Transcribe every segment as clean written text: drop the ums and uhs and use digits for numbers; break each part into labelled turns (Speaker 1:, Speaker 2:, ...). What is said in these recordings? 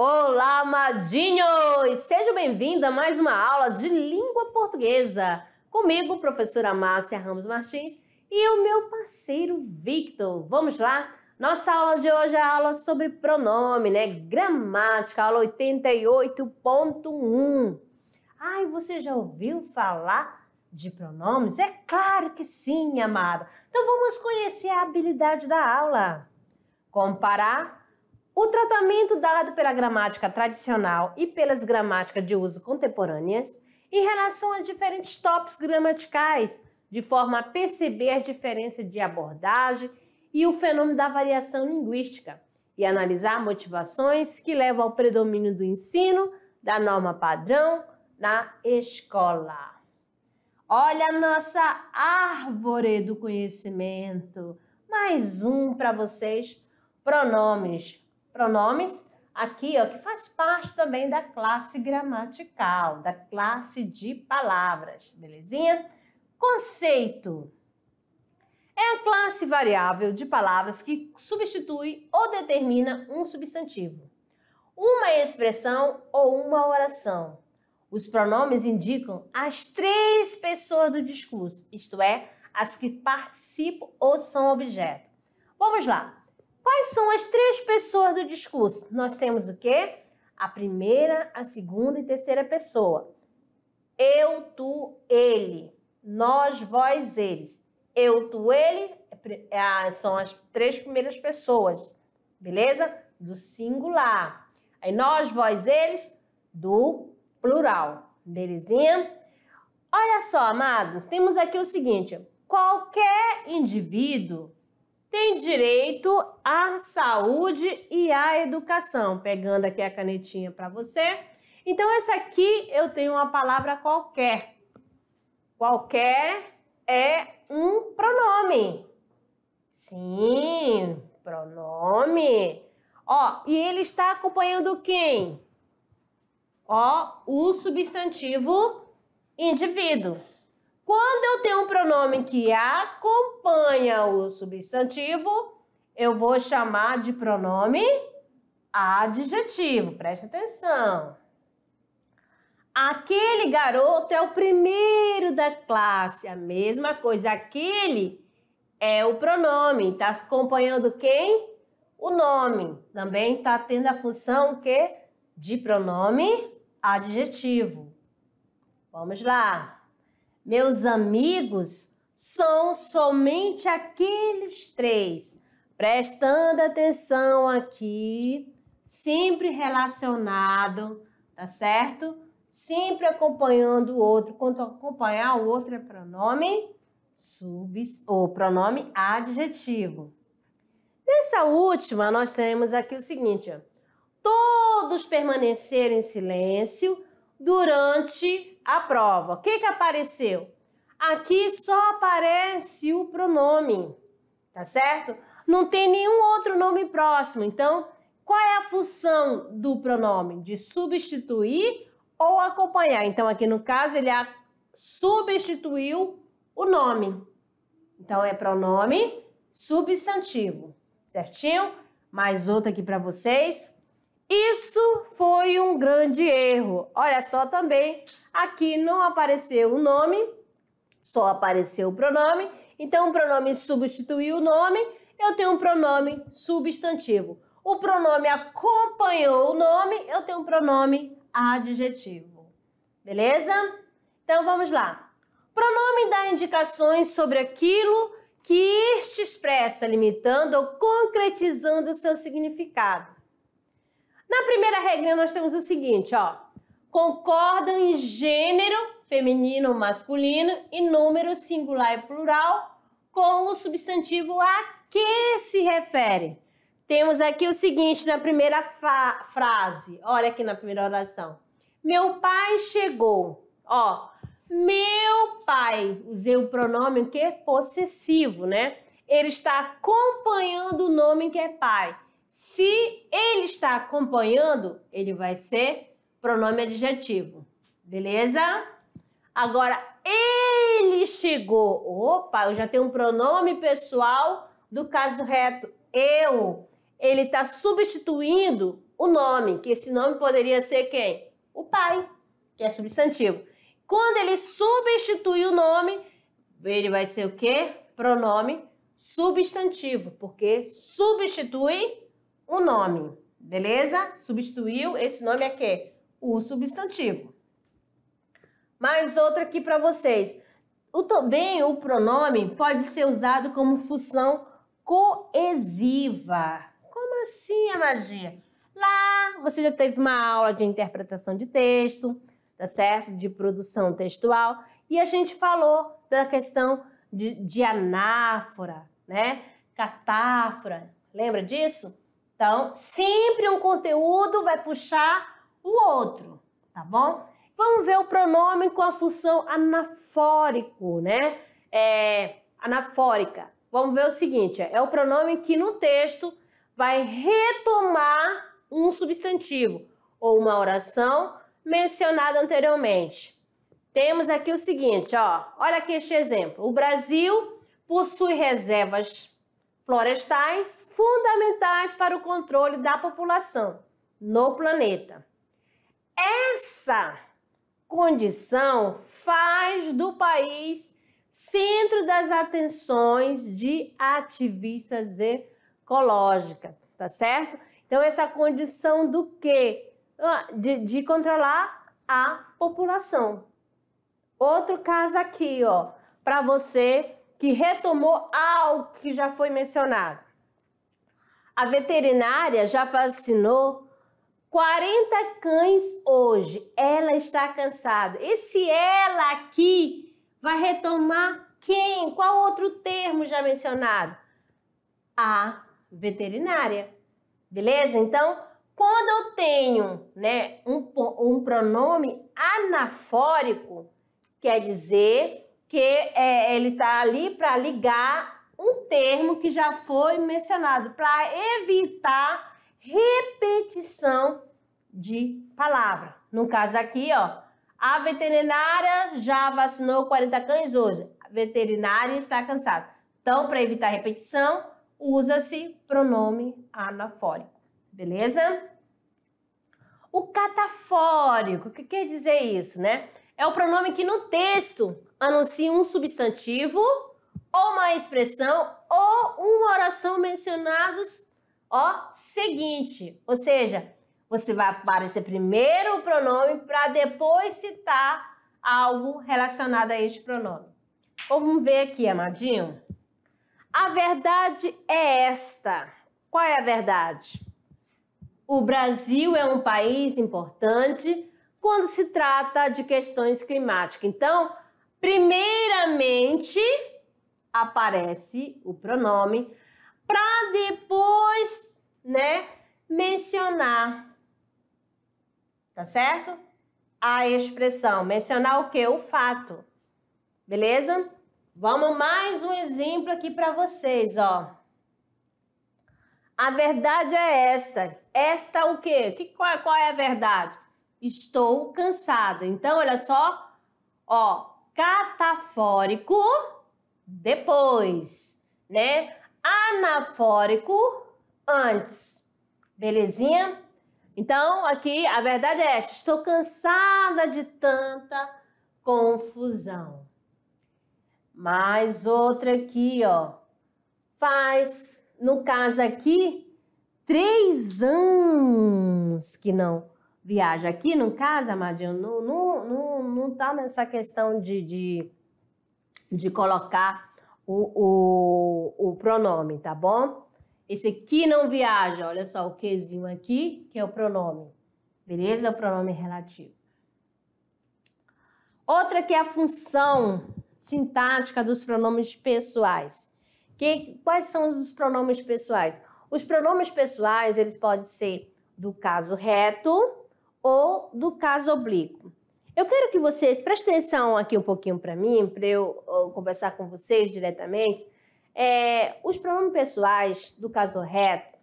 Speaker 1: Olá, amadinhos! Seja bem-vindo a mais uma aula de língua portuguesa. Comigo, professora Márcia Ramos Martins e o meu parceiro Victor. Vamos lá? Nossa aula de hoje é a aula sobre pronome, né? Gramática, aula 88.1. Ai, você já ouviu falar de pronomes? É claro que sim, amada. Então vamos conhecer a habilidade da aula. Comparar o tratamento dado pela gramática tradicional e pelas gramáticas de uso contemporâneas em relação a diferentes tópicos gramaticais, de forma a perceber a diferença de abordagem e o fenômeno da variação linguística, e analisar motivações que levam ao predomínio do ensino da norma padrão na escola. Olha a nossa árvore do conhecimento. Mais um para vocês, pronomes. Pronomes aqui, ó, que faz parte também da classe gramatical, da classe de palavras, belezinha? Conceito. É a classe variável de palavras que substitui ou determina um substantivo, uma expressão ou uma oração. Os pronomes indicam as três pessoas do discurso, isto é, as que participam ou são objeto. Vamos lá. Quais são as três pessoas do discurso? Nós temos o quê? A primeira, a segunda e terceira pessoa. Eu, tu, ele. Nós, vós, eles. Eu, tu, ele são as três primeiras pessoas, beleza? Do singular. Aí nós, vós, eles, do plural, belezinha? Olha só, amados, temos aqui o seguinte: qualquer indivíduo tem direito à saúde e à educação. Pegando aqui a canetinha para você. Então, essa aqui eu tenho uma palavra qualquer. Qualquer é um pronome. Sim, pronome. Ó, e ele está acompanhando quem? Ó, o substantivo indivíduo. Quando eu tenho um pronome que acompanha o substantivo, eu vou chamar de pronome adjetivo. Preste atenção. Aquele garoto é o primeiro da classe. A mesma coisa. Aquele é o pronome. Está acompanhando quem? O nome. Também está tendo a função o quê? De pronome adjetivo. Vamos lá. Meus amigos são somente aqueles três. Prestando atenção aqui, sempre relacionado, tá certo? Sempre acompanhando o outro. Quando acompanhar o outro é pronome ou pronome adjetivo. Nessa última, nós temos aqui o seguinte, ó. Todos permaneceram em silêncio durante a prova. O que apareceu? Aqui só aparece o pronome, tá certo? Não tem nenhum outro nome próximo. Então, qual é a função do pronome? De substituir ou acompanhar. Então, aqui no caso, ele substituiu o nome. Então, é pronome substantivo, certinho? Mais outro aqui para vocês. Isso foi um grande erro. Olha só também, aqui não apareceu o nome, só apareceu o pronome. Então, o pronome substituiu o nome, eu tenho um pronome substantivo. O pronome acompanhou o nome, eu tenho um pronome adjetivo. Beleza? Então, vamos lá. Pronome dá indicações sobre aquilo que este expressa, limitando ou concretizando o seu significado. Na primeira regra, nós temos o seguinte, ó. Concordam em gênero, feminino ou masculino, e número singular e plural, com o substantivo a que se refere. Temos aqui o seguinte na primeira frase. Olha aqui na primeira oração. Meu pai chegou. Ó, meu pai. Usei o pronome que é possessivo, né? Ele está acompanhando o nome que é pai. Se ele está acompanhando, ele vai ser pronome adjetivo. Beleza? Agora, substituiu. Opa, eu já tenho um pronome pessoal do caso reto. Eu. Ele está substituindo o nome, que esse nome poderia ser quem? O pai, que é substantivo. Quando ele substitui o nome, ele vai ser o quê? Pronome substantivo, porque substitui o nome, beleza? Substituiu, esse nome é quê? O substantivo. Mais outra aqui para vocês. Também o pronome pode ser usado como função coesiva. Como assim, Amadinha? Lá você já teve uma aula de interpretação de texto, tá certo? De produção textual. E a gente falou da questão de anáfora, né? Catáfora. Lembra disso? Então, sempre um conteúdo vai puxar o outro, tá bom? Vamos ver o pronome com a função anafórico, né? Anafórica. Vamos ver o seguinte, é o pronome que no texto vai retomar um substantivo ou uma oração mencionada anteriormente. Temos aqui o seguinte, ó, olha aqui este exemplo. O Brasil possui reservas florestais fundamentais para o controle da população no planeta. Essa condição faz do país centro das atenções de ativistas ecológicas, tá certo? Então, essa condição do quê? De controlar a população. Outro caso aqui, ó, para você que retomou algo que já foi mencionado. A veterinária já vacinou 40 cães hoje. Ela está cansada. Esse ela aqui vai retomar quem? Qual outro termo já mencionado? A veterinária. Beleza? Então, quando eu tenho, né, um pronome anafórico, quer dizer que ele está ali para ligar um termo que já foi mencionado, para evitar repetição de palavra. No caso aqui, ó, a veterinária já vacinou 40 cães hoje. A veterinária está cansada. Então, para evitar repetição, usa-se pronome anafórico. Beleza? O catafórico, o que quer dizer isso, né? É o pronome que no texto anuncia um substantivo ou uma expressão ou uma oração mencionados, ó, seguinte. Ou seja, você vai aparecer primeiro o pronome para depois citar algo relacionado a este pronome. Vamos ver aqui, amadinho. A verdade é esta. Qual é a verdade? O Brasil é um país importante quando se trata de questões climáticas. Então, primeiramente, aparece o pronome para depois, né, mencionar, tá certo? A expressão, mencionar o quê? O fato, beleza? Vamos mais um exemplo aqui para vocês, ó. A verdade é esta. Esta o quê? Qual é a verdade? Estou cansada. Então, olha só, ó, catafórico, depois, né? Anafórico, antes. Belezinha? Então, aqui, a verdade é esta. Estou cansada de tanta confusão. Mais outra aqui, ó. Faz, no caso aqui, 3 anos que não viaja. Aqui, no caso, amadinho, não tá nessa questão de colocar o pronome, tá bom? Esse aqui não viaja, olha só o quezinho aqui, que é o pronome. Beleza? É o pronome relativo. Outra que é a função sintática dos pronomes pessoais. Quais são os pronomes pessoais? Os pronomes pessoais, eles podem ser do caso reto ou do caso oblíquo. Eu quero que vocês prestem atenção aqui um pouquinho para mim, para eu conversar com vocês diretamente. Os pronomes pessoais do caso reto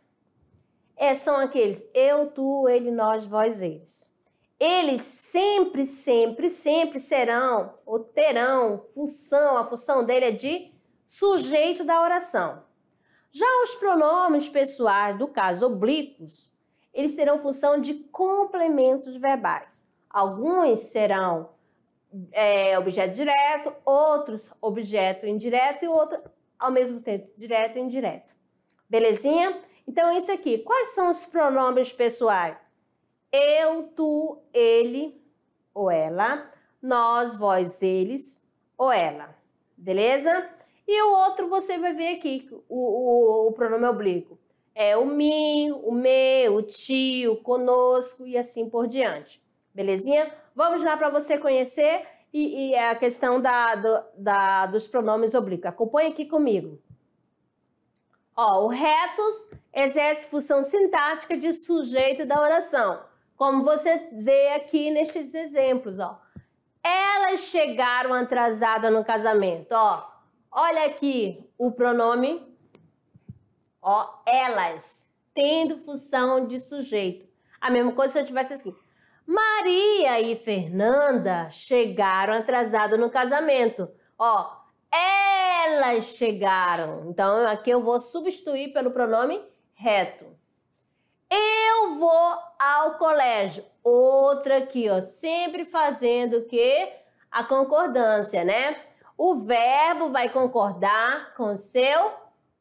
Speaker 1: são aqueles eu, tu, ele, nós, vós, eles. eles sempre serão ou terão função, a função dele é de sujeito da oração. Já os pronomes pessoais, do caso oblíquos, eles terão função de complementos verbais. Alguns serão objeto direto, outros objeto indireto e outros ao mesmo tempo direto e indireto. Belezinha? Então, isso aqui. Quais são os pronomes pessoais? Eu, tu, ele ou ela, nós, vós, eles ou ela. Beleza? E o outro você vai ver aqui, o pronome oblíquo. É o me, o me, o ti, o conosco e assim por diante. Belezinha? Vamos lá para você conhecer e a questão dos pronomes oblíquos. Acompanhe aqui comigo. Ó, o retus exerce função sintática de sujeito da oração, como você vê aqui nestes exemplos, ó. Elas chegaram atrasadas no casamento, ó. Olha aqui o pronome, ó, elas, tendo função de sujeito. A mesma coisa se eu tivesse escrito. Maria e Fernanda chegaram atrasadas no casamento. Ó, elas chegaram. Então, aqui eu vou substituir pelo pronome reto. Eu vou ao colégio. Outra aqui, ó, sempre fazendo o quê? A concordância, né? O verbo vai concordar com o seu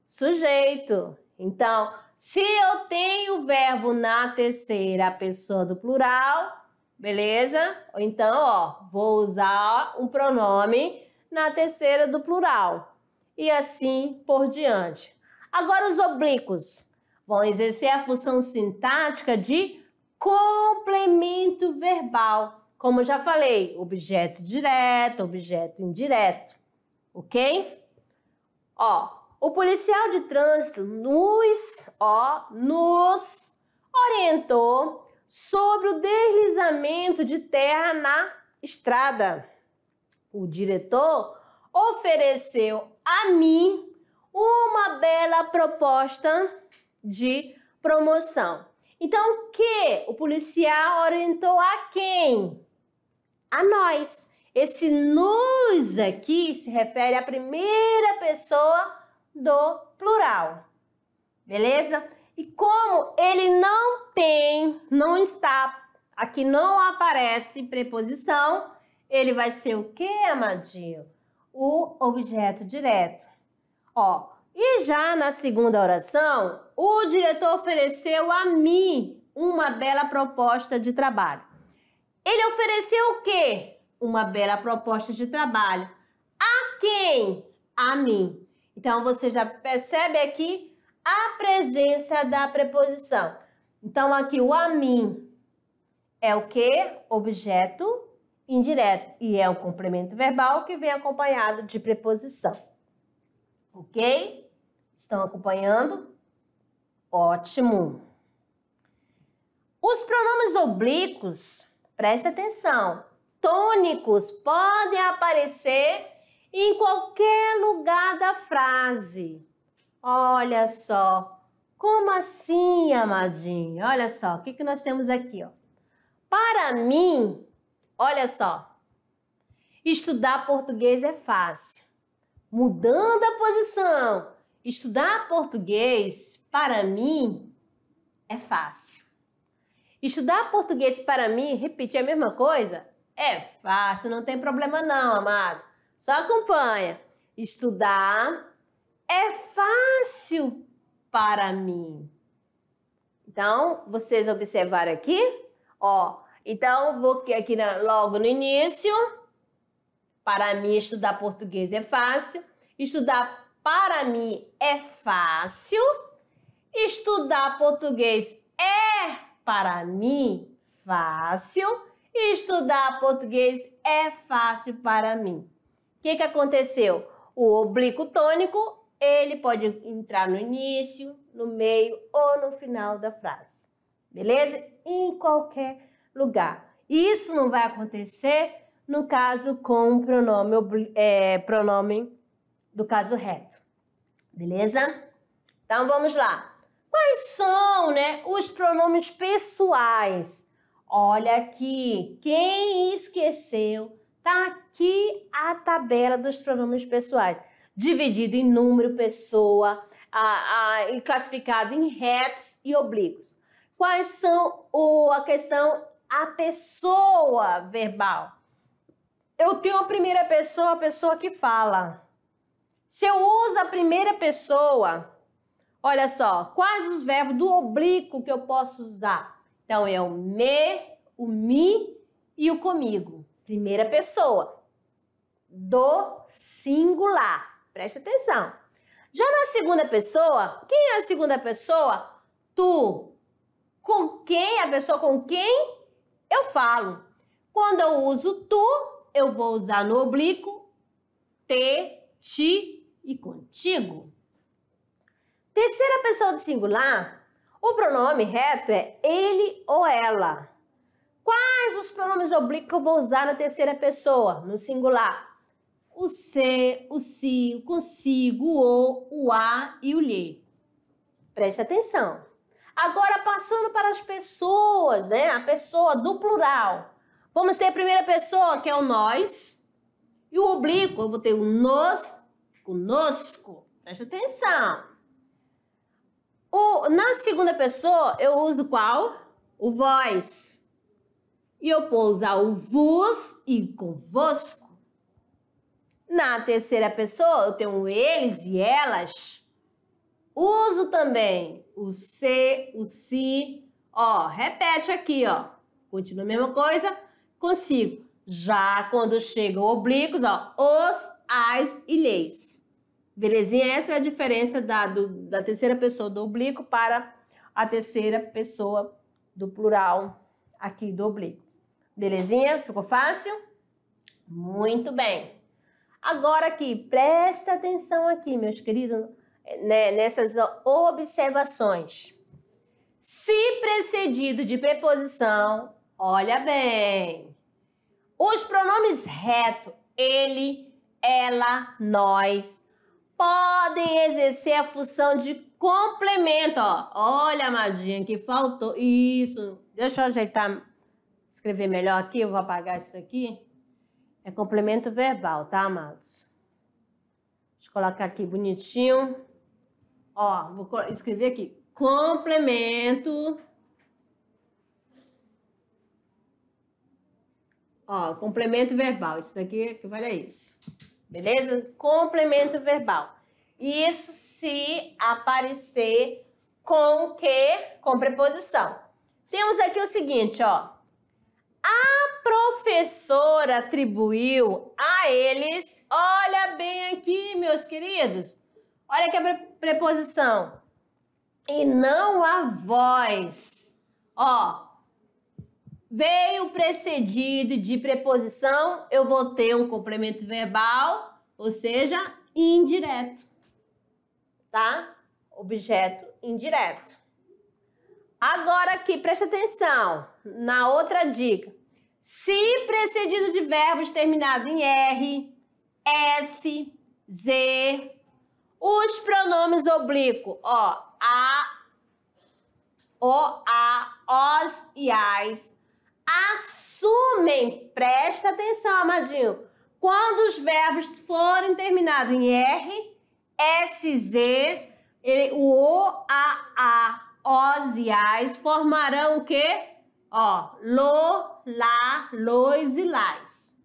Speaker 1: sujeito. Então, se eu tenho o verbo na terceira pessoa do plural, beleza? Então, ó, vou usar um pronome na terceira do plural. E assim por diante. Agora, os oblíquos vão exercer a função sintática de complemento verbal. Como eu já falei, objeto direto, objeto indireto. Ok? Ó, o policial de trânsito nos orientou sobre o deslizamento de terra na estrada. O diretor ofereceu a mim uma bela proposta de promoção. Então, o policial orientou a quem? A nós. Esse nos aqui se refere à primeira pessoa do plural. Beleza? E como ele não está, aqui não aparece preposição, ele vai ser o quê, amadinho? O objeto direto. Ó, e já na segunda oração, o diretor ofereceu a mim uma bela proposta de trabalho. Ele ofereceu o quê? Uma bela proposta de trabalho. A quem? A mim. Então, você já percebe aqui a presença da preposição. Então, aqui o a mim é o quê? Objeto indireto. E é um complemento verbal que vem acompanhado de preposição. Ok? Estão acompanhando? Ótimo! Os pronomes oblíquos, preste atenção, tônicos podem aparecer em qualquer lugar da frase. Olha só, como assim, amadinho? Olha só, o que nós temos aqui, ó? Para mim, olha só, estudar português é fácil. Mudando a posição, estudar português, para mim, é fácil. Estudar português, para mim, repetir a mesma coisa, é fácil, não tem problema não, amado. Só acompanha. Estudar é fácil para mim. Então, vocês observaram aqui? Ó, então, vou aqui logo no início. Para mim, estudar português é fácil. Estudar para mim é fácil. Estudar português é para mim fácil. Estudar português é fácil para mim. O que aconteceu? O oblíquo tônico, ele pode entrar no início, no meio ou no final da frase. Beleza? Em qualquer lugar. Isso não vai acontecer no caso com o pronome do caso reto. Beleza? Então, vamos lá. Quais são, os pronomes pessoais? olha aqui, quem esqueceu, tá aqui a tabela dos pronomes pessoais, dividido em número, pessoa, e classificado em retos e oblíquos. Quais são a pessoa verbal? Eu tenho a primeira pessoa, a pessoa que fala. Se eu uso a primeira pessoa, olha só, quais os verbos do oblíquo que eu posso usar? Então, é o me, o mi e o comigo. Primeira pessoa. Do singular. Presta atenção. Já na segunda pessoa, quem é a segunda pessoa? Tu. Com quem? A pessoa com quem eu falo. Quando eu uso tu, eu vou usar no oblíquo te, ti e contigo. Terceira pessoa do singular, o pronome reto é ele ou ela. Quais os pronomes oblíquos que eu vou usar na terceira pessoa, no singular? O se, o si, o consigo, o a e o lhe. Presta atenção. Agora, passando para as pessoas, né? A pessoa do plural. Vamos ter a primeira pessoa, que é o nós. E o oblíquo, eu vou ter o nos, conosco. Presta atenção. Na segunda pessoa, eu uso qual? O vós. E eu vou usar o vos e convosco. Na terceira pessoa, eu tenho o eles e elas. Uso também o se, o si. Ó, repete aqui, ó. Continua a mesma coisa. Consigo. Já quando chegam oblíquos, ó, os, as e lhes. Belezinha? Essa é a diferença da terceira pessoa do oblíquo para a terceira pessoa do plural aqui do oblíquo. Belezinha? Ficou fácil? Muito bem. Agora aqui, presta atenção aqui, meus queridos, né, nessas observações. Se precedido de preposição, olha bem. Os pronomes reto, ele, ela, nós, podem exercer a função de complemento, ó. Olha, amadinha, que faltou. Isso. Deixa eu ajeitar, escrever melhor aqui, eu vou apagar isso daqui. É complemento verbal, tá, amados? Deixa eu colocar aqui bonitinho. Ó, vou escrever aqui. Complemento. Ó, complemento verbal. Isso daqui equivale a isso. Beleza? Complemento verbal. Isso se aparecer com o quê? Com preposição. Temos aqui o seguinte, ó. A professora atribuiu a eles, olha bem aqui, meus queridos. Olha aqui a preposição. E não a vós. Ó, veio precedido de preposição, eu vou ter um complemento verbal, ou seja, indireto. Tá? Objeto indireto. Agora aqui, presta atenção na outra dica. Se precedido de verbos terminado em R, S, Z, os pronomes oblíquos, ó, a, o, a, os e as, assumem, presta atenção, amadinho, quando os verbos forem terminados em R, S, Z, o, a, os e as formarão o quê? Ó, lo, lá, los e las.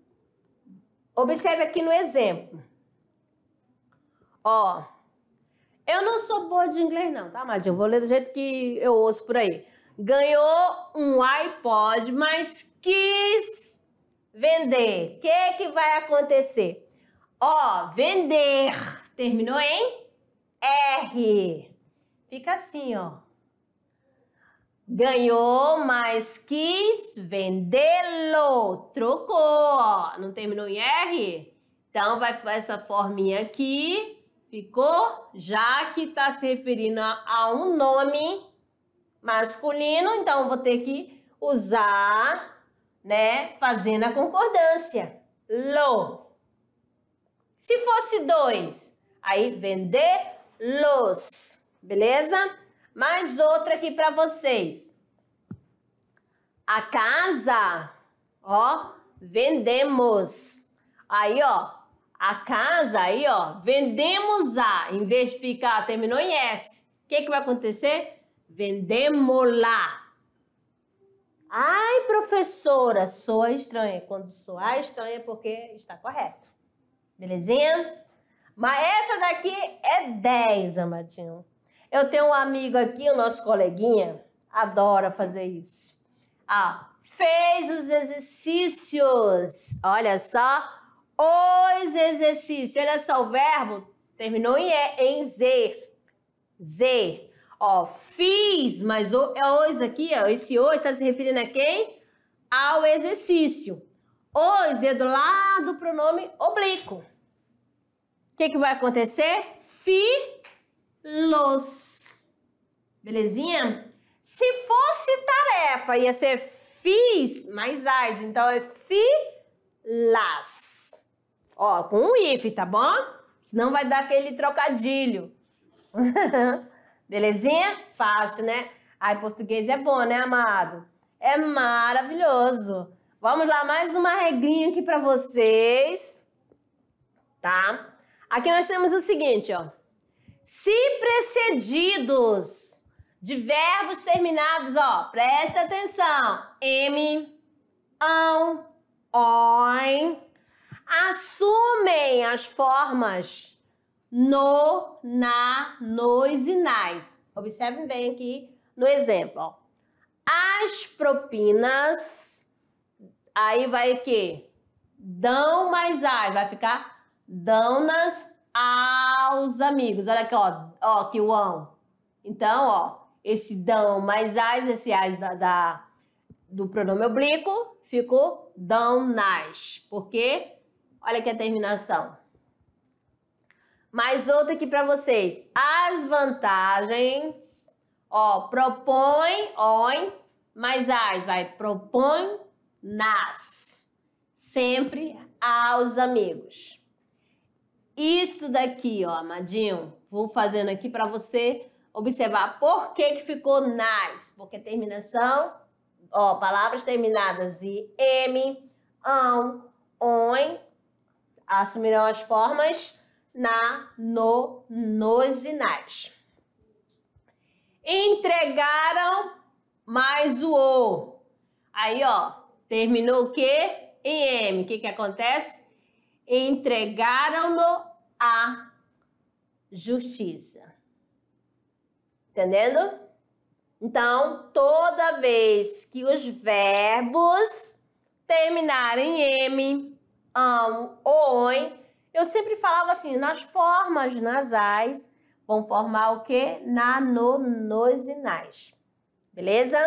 Speaker 1: Observe aqui no exemplo. Ó, eu não sou boa de inglês não, tá, Madinha? Eu vou ler do jeito que eu ouço por aí. Ganhou um iPod, mas quis vender. O que vai acontecer? Ó, vender. Terminou em R. Fica assim, ó. Ganhou, mas quis vendê-lo. Trocou, ó. Não terminou em R? Então, vai fazer essa forminha aqui. Ficou? Já que está se referindo a um nome masculino, então, vou ter que usar, né? Fazendo a concordância. Lo. Se fosse dois, aí vendê-los. Beleza? Mais outra aqui para vocês. A casa, ó, vendemos. Aí, ó, a casa, aí, ó, vendemos a. Em vez de ficar, terminou em S. O que vai acontecer? Vendemos-la. Ai, professora, soa estranha. Quando soar estranha é porque está correto. Belezinha? Mas essa daqui é 10, amadinho. Eu tenho um amigo aqui, o nosso coleguinha, adora fazer isso. Ah, fez os exercícios. Olha só. Os exercícios. Olha só, o verbo terminou em Z. Z. Ó, fiz, mas os aqui, ó, esse os está se referindo a quem? Ao exercício. Os é do lado do pronome oblíquo. O que vai acontecer? Filos. Belezinha? Se fosse tarefa, ia ser fiz mais as, então é filas. Ó, com um if, tá bom? Senão vai dar aquele trocadilho. Belezinha? Fácil, né? Ai, português é bom, né, amado? É maravilhoso. Vamos lá, mais uma regrinha aqui para vocês, tá? Aqui nós temos o seguinte, ó. Se precedidos de verbos terminados, ó, presta atenção. M, ão, oin, assumem as formas no, na, nos e nas. Observem bem aqui no exemplo, ó. As propinas, aí vai o quê? Dão mais ai, vai ficar dão-nas aos amigos. Olha aqui, ó, aqui o ão. Então, ó, esse dão mais as, esse as do pronome oblíquo, ficou dão-nas. Por quê? Olha aqui a terminação. Mais outra aqui para vocês. As vantagens, ó, propõe, oin, mais as, vai, propõe, nas. Sempre aos amigos. Isto daqui, ó, amadinho, vou fazendo aqui para você observar por que ficou nas. Porque terminação, ó, palavras terminadas em M, ão, oin, assumirão as formas na, no, nos e nas. Entregaram mais o O. Aí, ó, terminou o quê? Em M. O que acontece? Entregaram-no à justiça. Entendendo? Então, toda vez que os verbos terminarem em M, ão ou oin, eu sempre falava assim, nas formas nasais, vão formar o quê? Na, no, nos e nas. Beleza?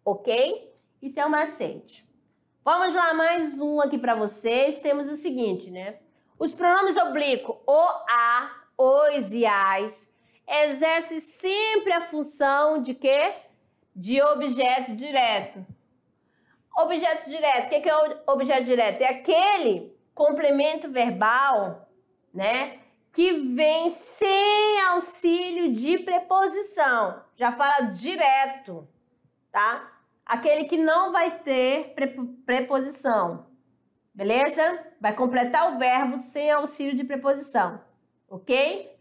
Speaker 1: Ok? Isso é um macete. Vamos lá, mais um aqui para vocês. Temos o seguinte, né? Os pronomes oblíquos, o, a, os e as, exercem sempre a função de quê? De objeto direto. Objeto direto, o que é o objeto direto? É aquele complemento verbal, né? Que vem sem auxílio de preposição. Já fala direto, tá? Aquele que não vai ter preposição, beleza? Vai completar o verbo sem auxílio de preposição, ok?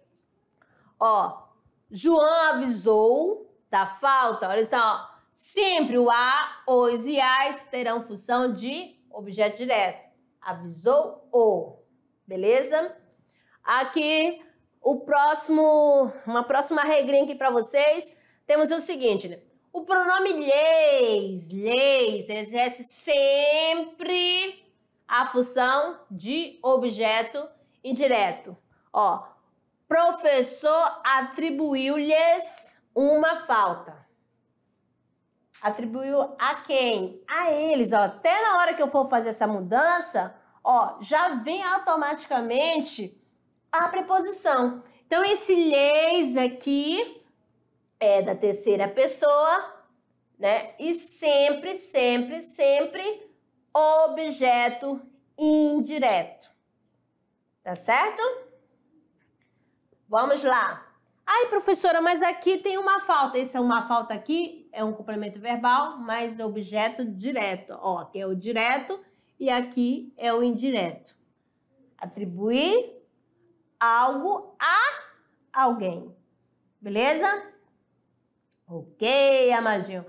Speaker 1: Ó, João avisou da falta, olha então, ó, sempre o a, os e as terão função de objeto direto. Avisou o, beleza? Aqui, uma próxima regrinha aqui para vocês, temos o seguinte, né? O pronome lhes exerce sempre a função de objeto indireto. Ó, professor atribuiu-lhes uma falta. Atribuiu a quem? A eles, ó. Até na hora que eu for fazer essa mudança, ó, já vem automaticamente a preposição. Então, esse lhes aqui é da terceira pessoa, né? E sempre, sempre, sempre objeto indireto. Tá certo? Vamos lá. Ai, professora, mas aqui tem uma falta. Essa é uma falta aqui é um complemento verbal, mas objeto direto. Ó, aqui é o direto e aqui é o indireto. Atribuir algo a alguém. Beleza? Ok, amadinho.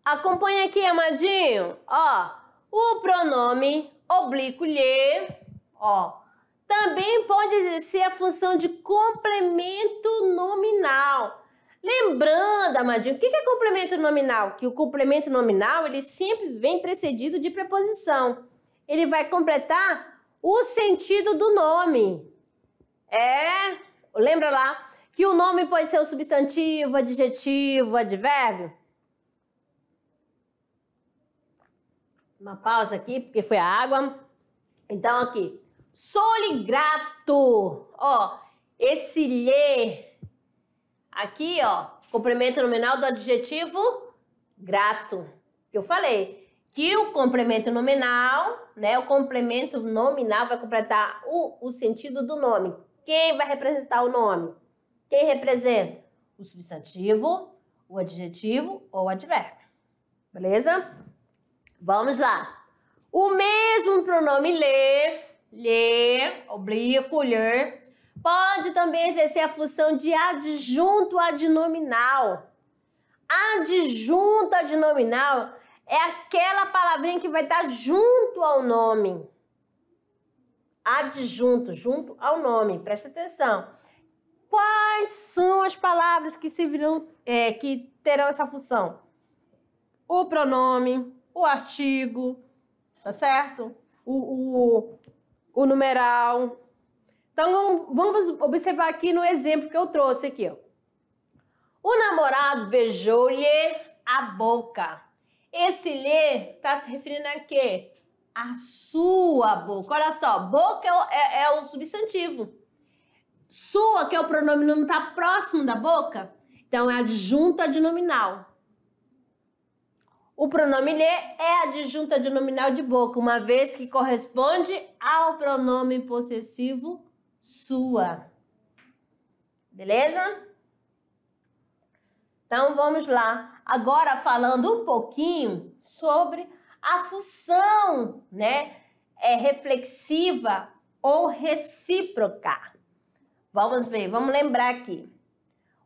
Speaker 1: Acompanha aqui, amadinho. Ó, o pronome oblíquo lhe, ó, também pode exercer a função de complemento nominal. Lembrando, amadinho, o que é complemento nominal? Que o complemento nominal, ele sempre vem precedido de preposição. Ele vai completar o sentido do nome. Lembra lá que o nome pode ser o substantivo, adjetivo, advérbio? Uma pausa aqui, porque foi a água. Então, aqui. Sou-lhe grato. Ó, esse lhe. Aqui, ó, complemento nominal do adjetivo grato. Eu falei que o complemento nominal, né? O complemento nominal vai completar o sentido do nome. Quem vai representar o nome? Quem representa? O substantivo, o adjetivo ou o advérbio. Beleza? Vamos lá. O mesmo pronome lhe, oblíquo, lhe, pode também exercer a função de adjunto adnominal. Adjunto adnominal é aquela palavrinha que vai estar junto ao nome. Adjunto, junto ao nome. Presta atenção. Quais são as palavras que servirão, que terão essa função? O pronome, o artigo, tá certo? O numeral. Então, vamos observar aqui no exemplo que eu trouxe aqui, ó. O namorado beijou-lhe a boca. Esse lhe está se referindo a quê? A sua boca. Olha só, boca é o substantivo. Sua, que é o pronome, não está próximo da boca, então é adjunto adnominal. O pronome lhe é adjunto adnominal de boca, uma vez que corresponde ao pronome possessivo sua. Beleza? Então, vamos lá. Agora, falando um pouquinho sobre a função, né, reflexiva ou recíproca. Vamos ver, vamos lembrar aqui.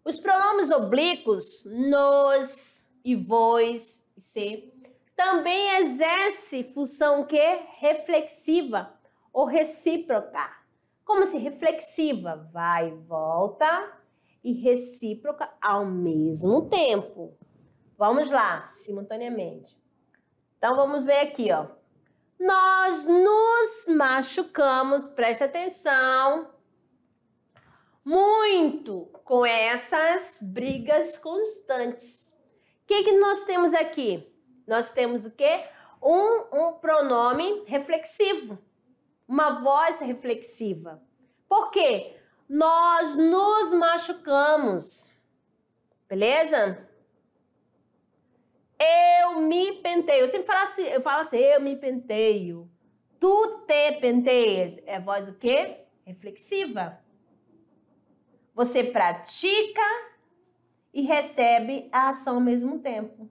Speaker 1: Os pronomes oblíquos, nos e vos e se, também exerce função que? Reflexiva ou recíproca. Como assim? Reflexiva, vai e volta, e recíproca ao mesmo tempo. Vamos lá, simultaneamente. Então, vamos ver aqui, ó. Nós nos machucamos, presta atenção, muito com essas brigas constantes. O que nós temos aqui? Nós temos o quê? Um pronome reflexivo, uma voz reflexiva. Por quê? Nós nos machucamos, beleza? Eu me penteio. Eu sempre falo assim, eu me penteio. Tu te penteias. É voz o quê? Reflexiva. Você pratica e recebe a ação ao mesmo tempo.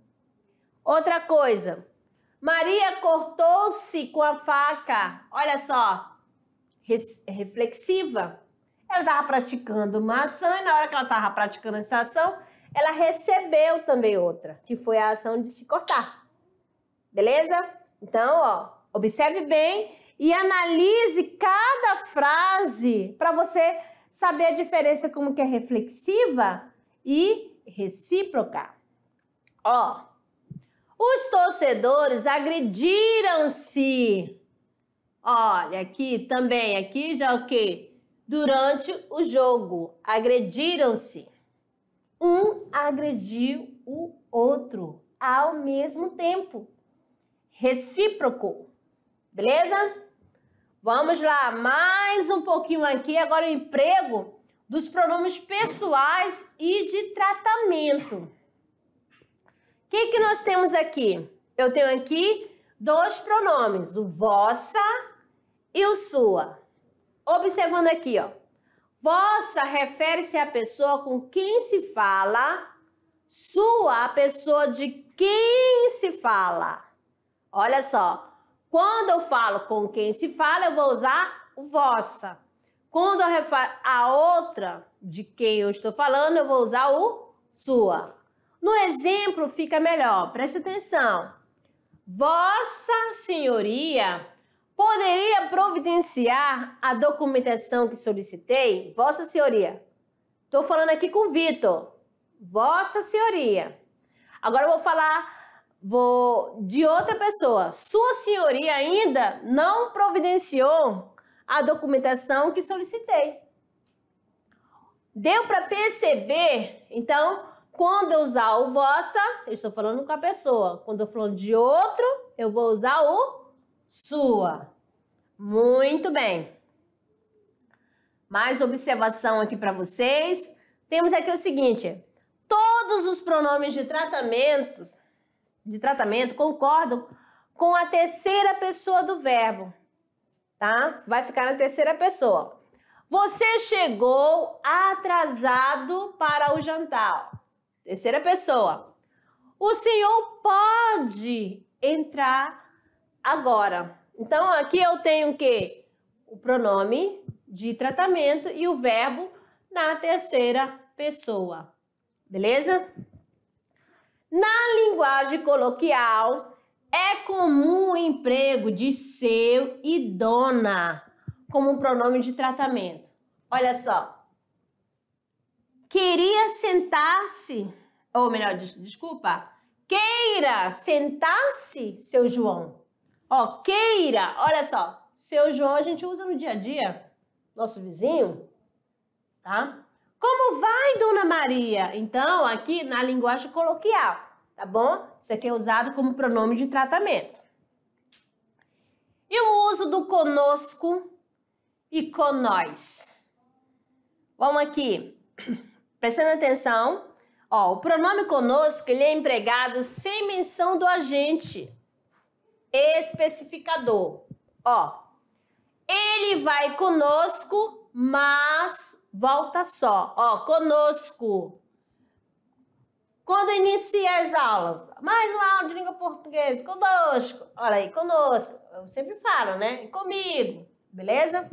Speaker 1: Outra coisa. Maria cortou-se com a faca. Olha só. Reflexiva. Ela estava praticando uma ação e na hora que ela estava praticando essa ação, ela recebeu também outra, que foi a ação de se cortar. Beleza? Então, ó, observe bem e analise cada frase para você saber a diferença como que é reflexiva e recíproca. Ó, os torcedores agrediram-se. Olha, aqui também, aqui já o quê? Durante o jogo, agrediram-se. Um agrediu o outro ao mesmo tempo. Recíproco. Beleza? Vamos lá, mais um pouquinho aqui. Agora o emprego dos pronomes pessoais e de tratamento. O que nós temos aqui? Eu tenho aqui dois pronomes, o vossa e o sua. Observando aqui, ó. Vossa refere-se à pessoa com quem se fala Sua, a pessoa de quem se fala. Olha só, quando eu falo com quem se fala, eu vou usar o vossa. Quando eu refiro a outra de quem eu estou falando, eu vou usar o sua. No exemplo fica melhor, preste atenção. Vossa Senhoria poderia providenciar a documentação que solicitei? Vossa Senhoria. Estou falando aqui com o Vitor. Vossa Senhoria. Agora eu vou falar de outra pessoa. Sua Senhoria ainda não providenciou a documentação que solicitei. Deu para perceber? Então, quando eu usar o vossa, eu estou falando com a pessoa. Quando eu falando de outro, eu vou usar o sua. Muito bem. Mais observação aqui para vocês. Temos aqui o seguinte: todos os pronomes de tratamento concordam com a terceira pessoa do verbo, tá? Vai ficar na terceira pessoa. Você chegou atrasado para o jantar. Terceira pessoa. O senhor pode entrar agora. Então, aqui eu tenho o quê? O pronome de tratamento e o verbo na terceira pessoa. Beleza? Na linguagem coloquial, é comum o emprego de seu e dona como pronome de tratamento. Olha só. Queria sentar-se, ou melhor, desculpa, queira sentar-se, seu João. Ó, queira, olha só, seu João a gente usa no dia a dia, nosso vizinho, tá? Como vai, Dona Maria? Então, aqui na linguagem coloquial, tá bom? Isso aqui é usado como pronome de tratamento. E o uso do conosco e conós. Vamos aqui, prestando atenção. Ó, o pronome conosco, ele é empregado sem menção do agente especificador. Ó, ele vai conosco, mas volta só. Ó, conosco. Quando inicia as aulas, mais uma aula de língua portuguesa, conosco. Olha aí, conosco. Eu sempre falo, né? E comigo, beleza?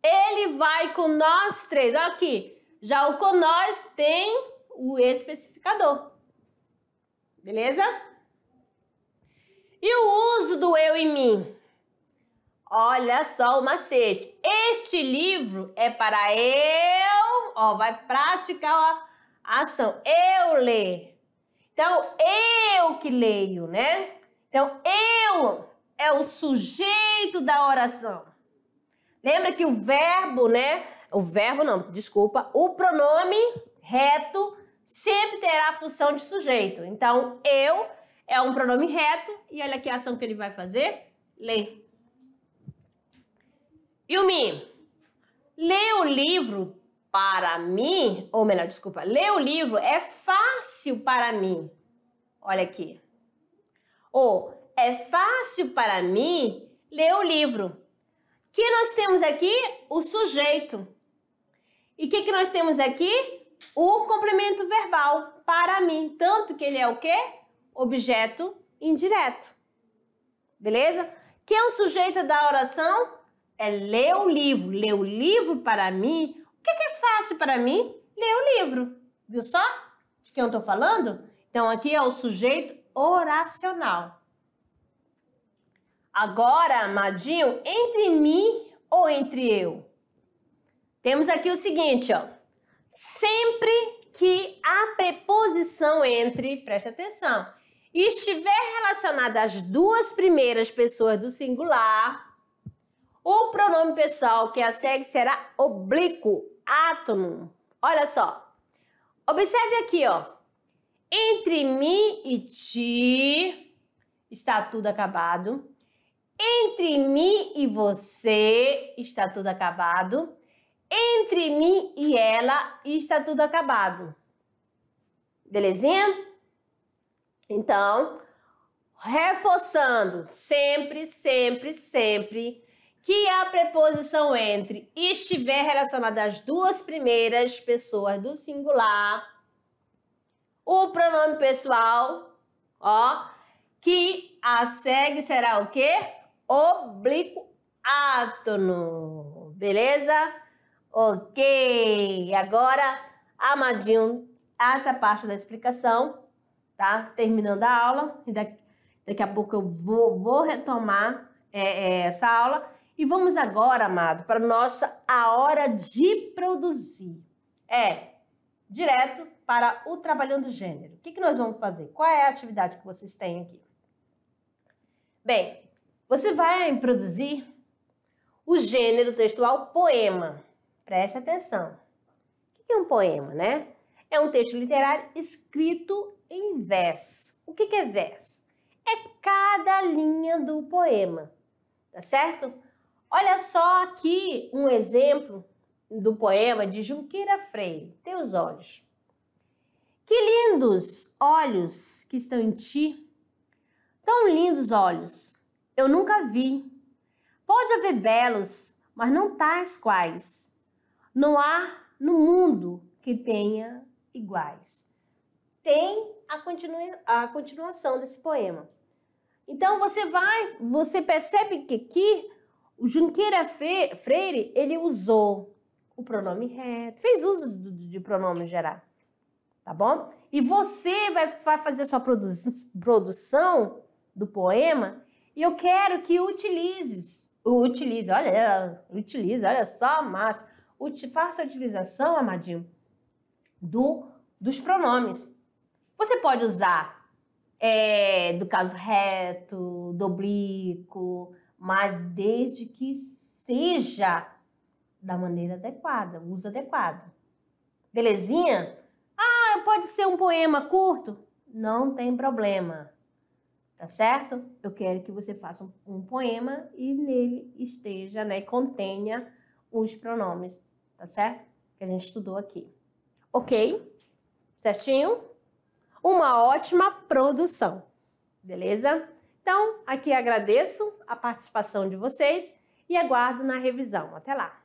Speaker 1: Ele vai com nós três. Olha aqui. Já o conós tem o especificador. Beleza? E o uso do eu e mim? Olha só o macete. Este livro é para eu, ó, vai praticar a ação. Eu ler. Então, eu que leio, né? Então, eu é o sujeito da oração. Lembra que o verbo, né? O verbo não, desculpa. O pronome reto sempre terá a função de sujeito. Então, eu é um pronome reto e olha aqui a ação que ele vai fazer. Ler. E o mim? Ler o livro para mim, ou melhor, desculpa, ler o livro é fácil para mim. Olha aqui. Ou é fácil para mim ler o livro. Que nós temos aqui o sujeito. E o que nós temos aqui? O complemento verbal, para mim. Tanto que ele é o quê? Objeto indireto. Beleza? Quem é o sujeito da oração? É ler o livro. Ler o livro para mim. O que é fácil para mim? Ler o livro. Viu só de quem eu estou falando? Então, aqui é o sujeito oracional. Agora, amadinho, entre mim ou entre eu? Temos aqui o seguinte, ó. Sempre que a preposição entre, presta atenção, estiver relacionada às duas primeiras pessoas do singular, o pronome pessoal que a segue será oblíquo, átono. Olha só. Observe aqui, ó. Entre mim e ti está tudo acabado. Entre mim e você está tudo acabado. Entre mim e ela está tudo acabado. Belezinha? Então, reforçando sempre, sempre, sempre que a preposição entre estiver relacionada às duas primeiras pessoas do singular, O pronome pessoal, ó, que a segue será o quê? Oblíquo átono, beleza? Ok, agora, amadinho, essa parte da explicação, tá? Terminando a aula, e daqui a pouco eu vou retomar essa aula. E vamos agora, amado, para a hora de produzir. Direto para o trabalhando gênero. O que nós vamos fazer? Qual é a atividade que vocês têm aqui? Bem, você vai produzir o gênero textual poema. Preste atenção. O que é um poema, né? É um texto literário escrito em verso. O que é verso? É cada linha do poema, tá certo? Olha só aqui um exemplo do poema de Junqueira Freire, Teus Olhos. Que lindos olhos que estão em ti, tão lindos olhos, eu nunca vi. Pode haver belos, mas não tais quais. Não há no mundo que tenha iguais. Tem a continuação desse poema. Então você percebe que aqui o Junqueira Freire, ele usou o pronome reto, fez uso de pronome geral, tá bom? E você vai fazer sua produção do poema e eu quero que utilize, olha só, mas faça a utilização, amadinho, dos pronomes. Você pode usar do caso reto, do oblíquo, mas desde que seja da maneira adequada, o uso adequado. Belezinha? Pode ser um poema curto? Não tem problema, tá certo? Eu quero que você faça um poema e nele esteja, né, contenha os pronomes, tá certo? Que a gente estudou aqui. Ok? Certinho? Uma ótima produção, beleza? Então, aqui agradeço a participação de vocês e aguardo na revisão. Até lá!